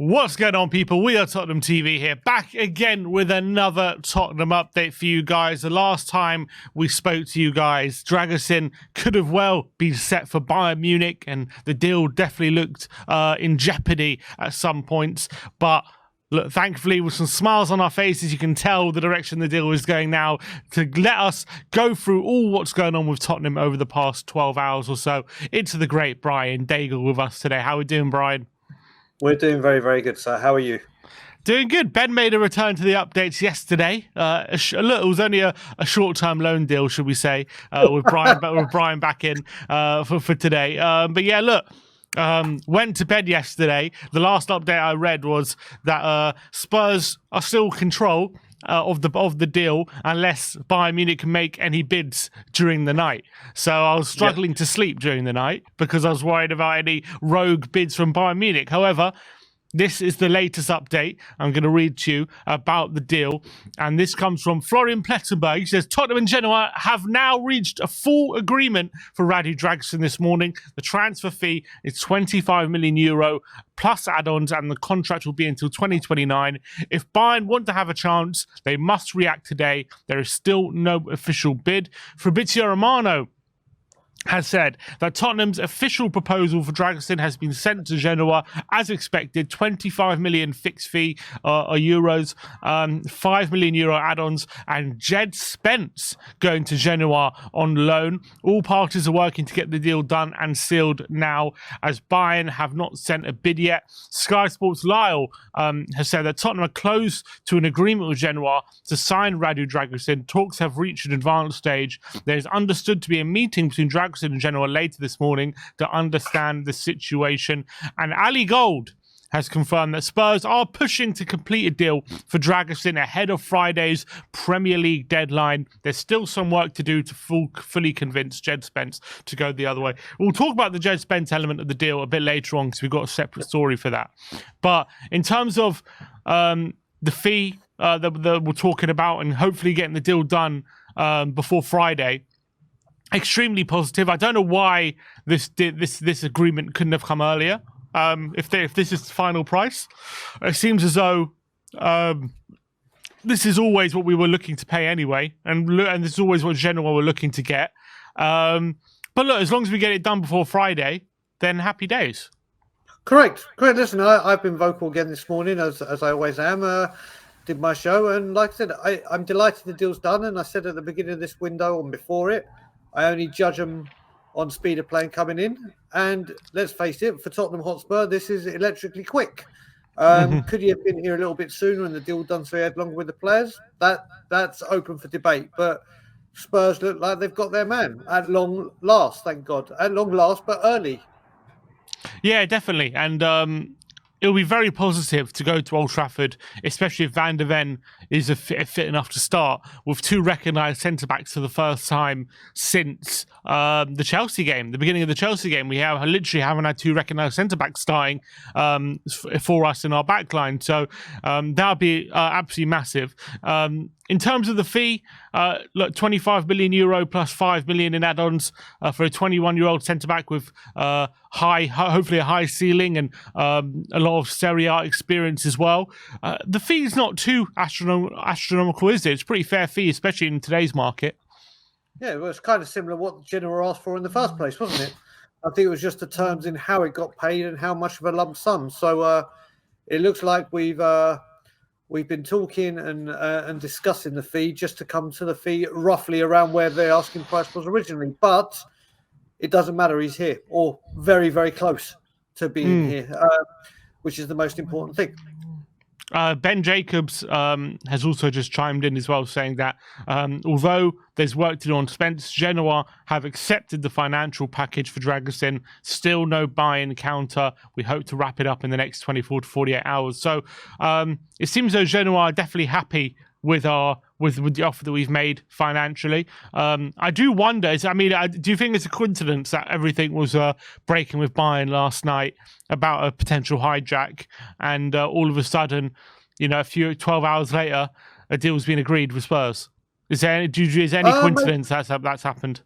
What's going on, people? We are Tottenham TV here, back again with another Tottenham update for you guys. The last time we spoke to you guys, Dragusin could have well been set for Bayern Munich, and the deal definitely looked in jeopardy at some points. But look, thankfully, with some smiles on our faces, you can tell the direction the deal is going now, to let us go through all what's going on with Tottenham over the past 12 hours or so. Into the great Brian Daigle with us today. How are we doing, Brian? We're doing very, very good, sir. How are you? Doing good. Ben made a return to the updates yesterday. It was only a short-term loan deal, should we say, with Brian back in for today. But yeah, look, went to bed yesterday. The last update I read was that Spurs are still control of the deal unless Bayern Munich can make any bids during the night. So I was struggling to sleep during the night because I was worried about any rogue bids from Bayern Munich. However, this is the latest update I'm going to read to you about the deal. And this comes from Florian Plettenberg. He says, Tottenham and Genoa have now reached a full agreement for Radu Dragusin this morning. The transfer fee is €25 million plus add-ons, and the contract will be until 2029. If Bayern want to have a chance, they must react today. There is still no official bid. Fabrizio Romano has said that Tottenham's official proposal for Dragusin has been sent to Genoa as expected. 25 million fixed fee euros, €5 million add-ons, and Jed Spence going to Genoa on loan. All parties are working to get the deal done and sealed now, as Bayern have not sent a bid yet. Sky Sports Lyle has said that Tottenham are close to an agreement with Genoa to sign Radu Dragusin. Talks have reached an advanced stage. There is understood to be a meeting between Dragusin and Genoa later this morning to understand the situation. And Ali Gold has confirmed that Spurs are pushing to complete a deal for Dragusin ahead of Friday's Premier League deadline. There's still some work to do to fully convince Jed Spence to go the other way. We'll talk about the Jed Spence element of the deal a bit later on because we've got a separate story for that. But in terms of the fee that we're talking about and hopefully getting the deal done before Friday, extremely positive. I don't know why this agreement couldn't have come earlier. If this is the final price, it seems as though this is always what we were looking to pay anyway, and this is always what Genoa were looking to get. But look, as long as we get it done before Friday, then happy days. Correct. Listen, I've been vocal again this morning, as I always am. Did my show, and like I said, I'm delighted the deal's done. And I said at the beginning of this window and before it, I only judge them on speed of play coming in. And let's face it, for Tottenham Hotspur, this is electrically quick. Could he have been here a little bit sooner and the deal done so he had longer with the players? That's open for debate. But Spurs look like they've got their man at long last, thank God. At long last, but early. Yeah, definitely. And it'll be very positive to go to Old Trafford, especially if Van der Ven is fit enough to start, with two recognised centre-backs for the first time since the Chelsea game, the beginning of the Chelsea game. We literally haven't had two recognised centre-backs starting for us in our backline. So that would be absolutely massive. In terms of the fee, look, €25 million plus €5 million in add-ons for a 21-year-old centre-back with hopefully a high ceiling and a lot of Serie A experience as well. The fee is not too astronomical, is it? It's a pretty fair fee, especially in today's market. Yeah, well, it's kind of similar to what Genoa asked for in the first place, wasn't it? I think it was just the terms in how it got paid and how much of a lump sum. So it looks like we've been talking and discussing the fee just to come to the fee roughly around where the asking price was originally. But it doesn't matter. He's here, or very, very close to being here, which is the most important thing. Ben Jacobs has also just chimed in as well, saying that although there's work to do on Spence, Genoa have accepted the financial package for Dragusin. Still no buy-in counter. We hope to wrap it up in the next 24 to 48 hours. So it seems though Genoa are definitely happy with the offer that we've made financially. I do wonder, do you think it's a coincidence that everything was breaking with Bayern last night about a potential hijack, and all of a sudden, 12 hours later, a deal's been agreed with Spurs? Is there any coincidence that's happened?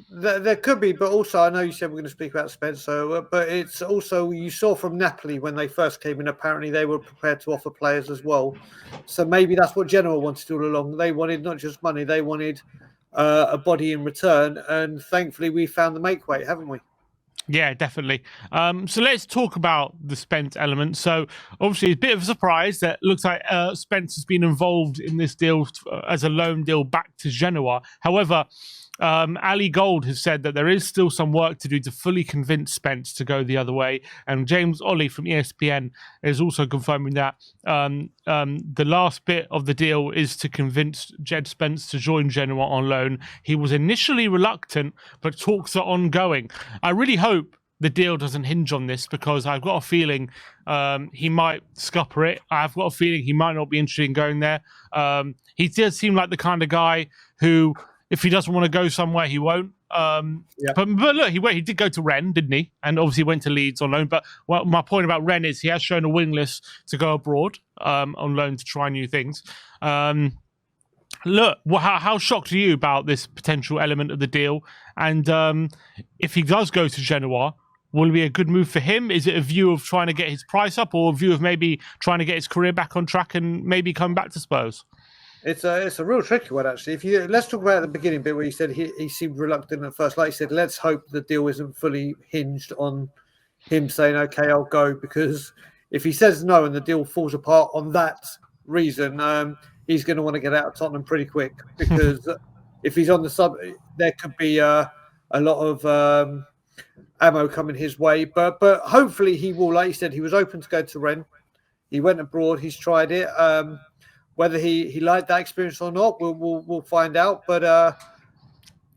There could be, but also I know you said we're going to speak about Spence, but it's also you saw from Napoli when they first came in. Apparently, they were prepared to offer players as well, so maybe that's what Genoa wanted all along. They wanted not just money; they wanted a body in return, and thankfully, we found the make weight, haven't we? Yeah, definitely. So let's talk about the Spence element. So obviously, it's a bit of a surprise that looks like Spence has been involved in this deal as a loan deal back to Genoa. However, Ali Gold has said that there is still some work to do to fully convince Spence to go the other way. And James Ollie from ESPN is also confirming that the last bit of the deal is to convince Jed Spence to join Genoa on loan. He was initially reluctant, but talks are ongoing. I really hope the deal doesn't hinge on this, because I've got a feeling he might scupper it. I've got a feeling he might not be interested in going there. He does seem like the kind of guy who, if he doesn't want to go somewhere, he won't. But look, he did go to Rennes, didn't he? And obviously went to Leeds on loan. But my point about Rennes is he has shown a willingness to go abroad on loan to try new things. Look, how shocked are you about this potential element of the deal? And if he does go to Genoa, will it be a good move for him? Is it a view of trying to get his price up, or a view of maybe trying to get his career back on track and maybe come back to Spurs? It's a real tricky one, actually. Let's talk about the beginning bit where you said he seemed reluctant at first. Like you said, let's hope the deal isn't fully hinged on him saying, "Okay, I'll go," because if he says no and the deal falls apart on that reason, he's going to want to get out of Tottenham pretty quick. Because if he's on the sub, there could be a lot of ammo coming his way. But hopefully he will. Like you said, he was open to go to Rennes. He went abroad. He's tried it. Whether he liked that experience or not, we'll find out. But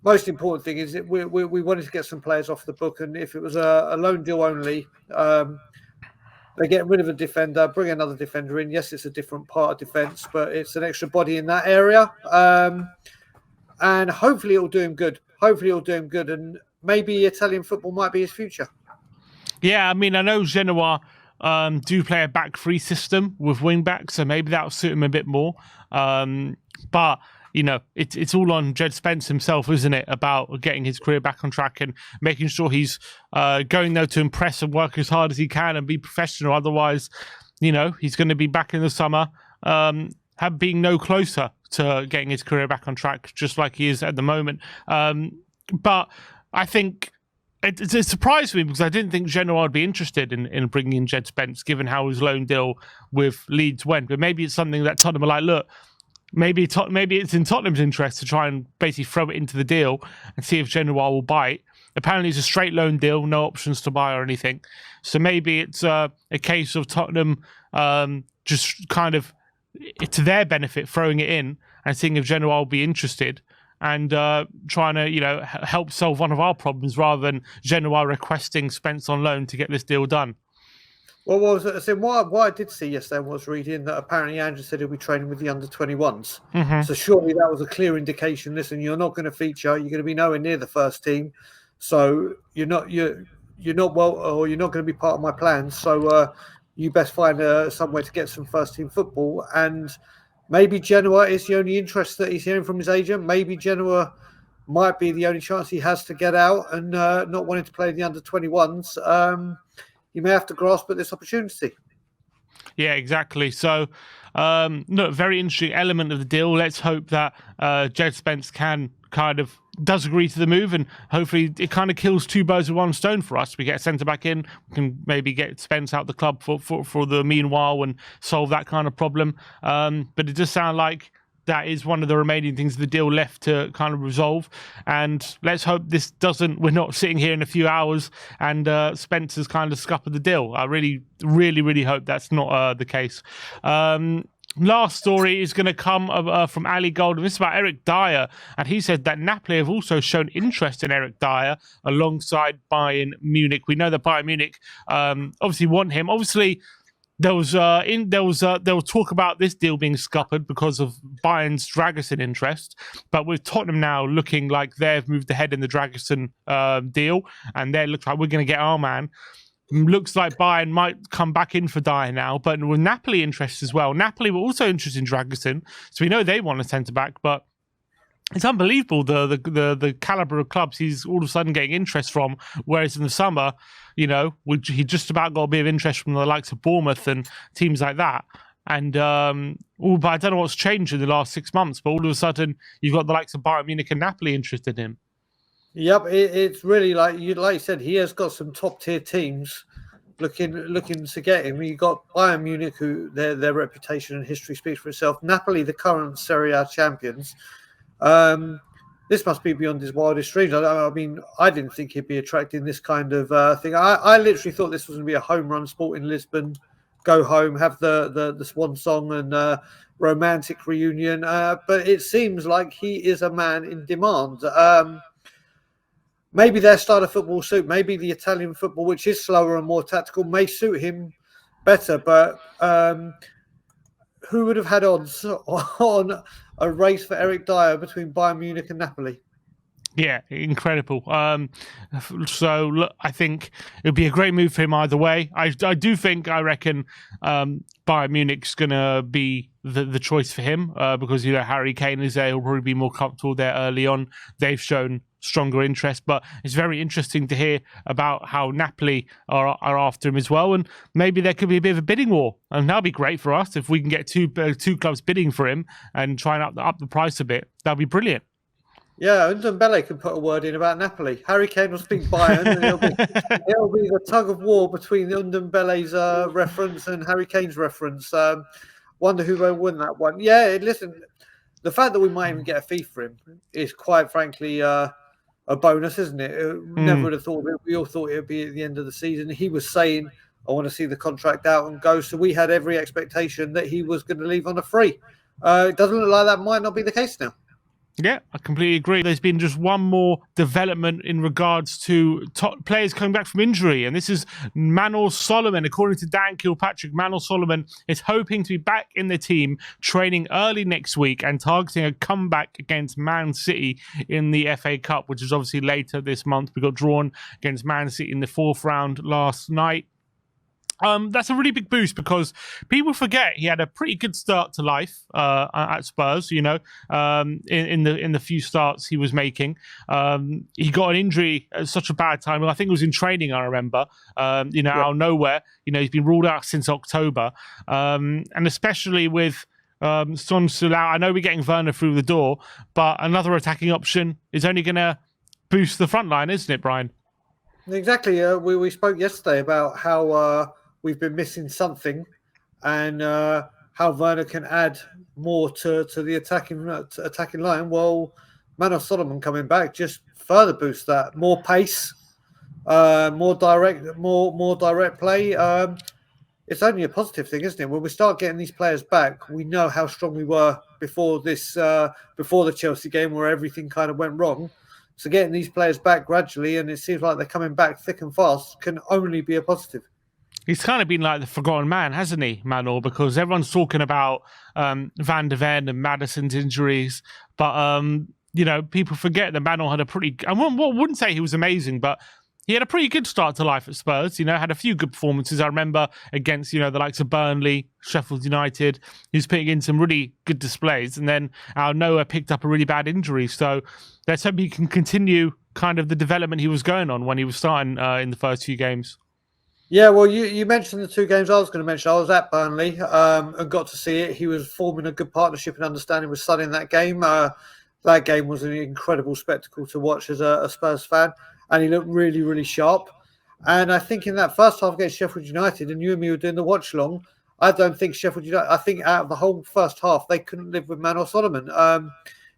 most important thing is that we wanted to get some players off the book, and if it was a loan deal only, they get rid of a defender, bring another defender in. Yes, it's a different part of defence, but it's an extra body in that area, and hopefully it'll do him good. And maybe Italian football might be his future. Yeah, I mean, I know Genoa do play a back three system with wing backs, so maybe that'll suit him a bit more. But you know, it's all on Jed Spence himself, isn't it? About getting his career back on track and making sure he's going there to impress and work as hard as he can and be professional. Otherwise, you know, he's going to be back in the summer, being no closer to getting his career back on track, just like he is at the moment. But I think it surprised me, because I didn't think Genoa would be interested in bringing in Jed Spence, given how his loan deal with Leeds went. But maybe it's something that Tottenham are like, look, maybe it's in Tottenham's interest to try and basically throw it into the deal and see if Genoa will bite. Apparently it's a straight loan deal, no options to buy or anything. So maybe it's a case of Tottenham just kind of, to their benefit, throwing it in and seeing if Genoa will be interested, and trying to, you know, help solve one of our problems, rather than Genoa requesting Spence on loan to get this deal done. Well, what I did see yesterday was reading that apparently Andrew said he'll be training with the under-21s. Mm-hmm. So surely that was a clear indication. Listen, you're not going to feature. You're going to be nowhere near the first team. So you're not well, or you're not going to be part of my plans. So you best find somewhere to get some first team football. And maybe Genoa is the only interest that he's hearing from his agent. Maybe Genoa might be the only chance he has to get out, and not wanting to play the under-21s. You may have to grasp at this opportunity. Yeah, exactly. So, very interesting element of the deal. Let's hope that Jed Spence does agree to the move, and hopefully it kind of kills two birds with one stone for us. We get a centre back in, we can maybe get Spence out the club for the meanwhile and solve that kind of problem. But it does sound like that is one of the remaining things of the deal left to kind of resolve. And let's hope we're not sitting here in a few hours and Spencer's kind of scuppered the deal. I really, really, really hope that's not the case. Last story is going to come from Ali Gold, and this is about Eric Dyer. And he said that Napoli have also shown interest in Eric Dyer alongside Bayern Munich. We know that Bayern Munich obviously want him. Obviously, there was talk about this deal being scuppered because of Bayern's Dragusin interest, but with Tottenham now looking like they've moved ahead in the Dragusin deal, and they look like we're going to get our man. Looks like Bayern might come back in for Dyer now, but with Napoli interest as well. Napoli were also interested in Dragusin, so we know they want a centre back, but it's unbelievable the caliber of clubs he's all of a sudden getting interest from. Whereas in the summer, he just about got a bit of interest from the likes of Bournemouth and teams like that. And but I don't know what's changed in the last 6 months. But all of a sudden, you've got the likes of Bayern Munich and Napoli interested in him. Yep, it's really like you said. He has got some top tier teams looking to get him. You got Bayern Munich, who their reputation and history speaks for itself. Napoli, the current Serie A champions. This must be beyond his wildest dreams. I mean, I didn't think he'd be attracting this kind of thing. I literally thought this was going to be a home run sport in Lisbon. Go home, have the swan song and romantic reunion. But it seems like he is a man in demand. Maybe their style of football suit. Maybe the Italian football, which is slower and more tactical, may suit him better. But who would have had odds on a race for Eric Dyer between Bayern Munich and Napoli? Yeah, incredible. So look, I think it would be a great move for him either way. I reckon Bayern Munich's going to be the choice for him because Harry Kane is there. He'll probably be more comfortable there early on. They've shown stronger interest, but it's very interesting to hear about how Napoli are after him as well, and maybe there could be a bit of a bidding war, and that'll be great for us if we can get two clubs bidding for him and try and up the price a bit. That'll be brilliant. Yeah, Ndombele can put a word in about Napoli. Harry Kane will speak Bayern, and it'll be the tug of war between Ndombele's reference and Harry Kane's reference. Wonder who will win that one. Yeah, listen, the fact that we might even get a fee for him is quite frankly a bonus, isn't it? Never would have thought it. We all thought it would be at the end of the season. He was saying, I want to see the contract out and go. So we had every expectation that he was going to leave on a free. It doesn't look like that might not be the case now. Yeah, I completely agree. There's been just one more development in regards to players coming back from injury, and this is Manolo Solomon. According to Dan Kilpatrick, Manolo Solomon is hoping to be back in the team, training early next week and targeting a comeback against Man City in the FA Cup, which is obviously later this month. We got drawn against Man City in the 4th round last night. That's a really big boost because people forget he had a pretty good start to life at Spurs. In the few starts he was making, he got an injury at such a bad time. I think it was in training. I remember, out of nowhere. He's been ruled out since October, and especially with Son Sulau. I know we're getting Werner through the door, but another attacking option is only going to boost the front line, isn't it, Brian? Exactly. We spoke yesterday about how we've been missing something, and how Werner can add more to the attacking line. Well, Manolo Solomon coming back just further boosts that. More pace, more direct play. It's only a positive thing, isn't it? When we start getting these players back, we know how strong we were before the Chelsea game, where everything kind of went wrong. So getting these players back gradually, and it seems like they're coming back thick and fast, can only be a positive. He's kind of been like the forgotten man, hasn't he, Manol? Because everyone's talking about Van de Ven and Maddison's injuries. But, people forget that Manol had a pretty... I wouldn't say he was amazing, but he had a pretty good start to life at Spurs. Had a few good performances. I remember against, the likes of Burnley, Sheffield United. He was putting in some really good displays. And then out of nowhere picked up a really bad injury. So let's hope he can continue kind of the development he was going on when he was starting in the first few games. Yeah, well, you mentioned the 2 games I was going to mention. I was at Burnley and got to see it. He was forming a good partnership and understanding with Son in that game. That game was an incredible spectacle to watch as a Spurs fan, and he looked really, really sharp. And I think in that first half against Sheffield United, and you and me were doing the watch long, I don't think Sheffield United, I think out of the whole first half, they couldn't live with Manolo Solomon.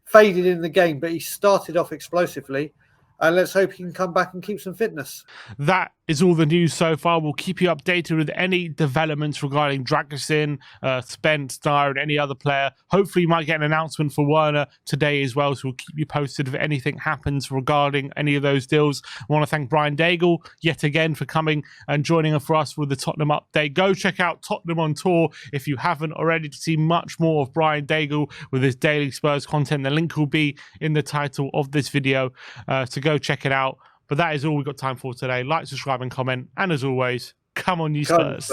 Faded in the game, but he started off explosively. And let's hope he can come back and keep some fitness. That is all the news so far. We'll keep you updated with any developments regarding Dragusin, Spence, Dyer, and any other player. Hopefully, you might get an announcement for Werner today as well, so we'll keep you posted if anything happens regarding any of those deals. I want to thank Brian Daigle yet again for coming and joining us for us with the Tottenham update. Go check out Tottenham on Tour if you haven't already to see much more of Brian Daigle with his daily Spurs content. The link will be in the title of this video, so go check it out. But that is all we've got time for today. Like, subscribe, and comment. And as always, come on, you Spurs.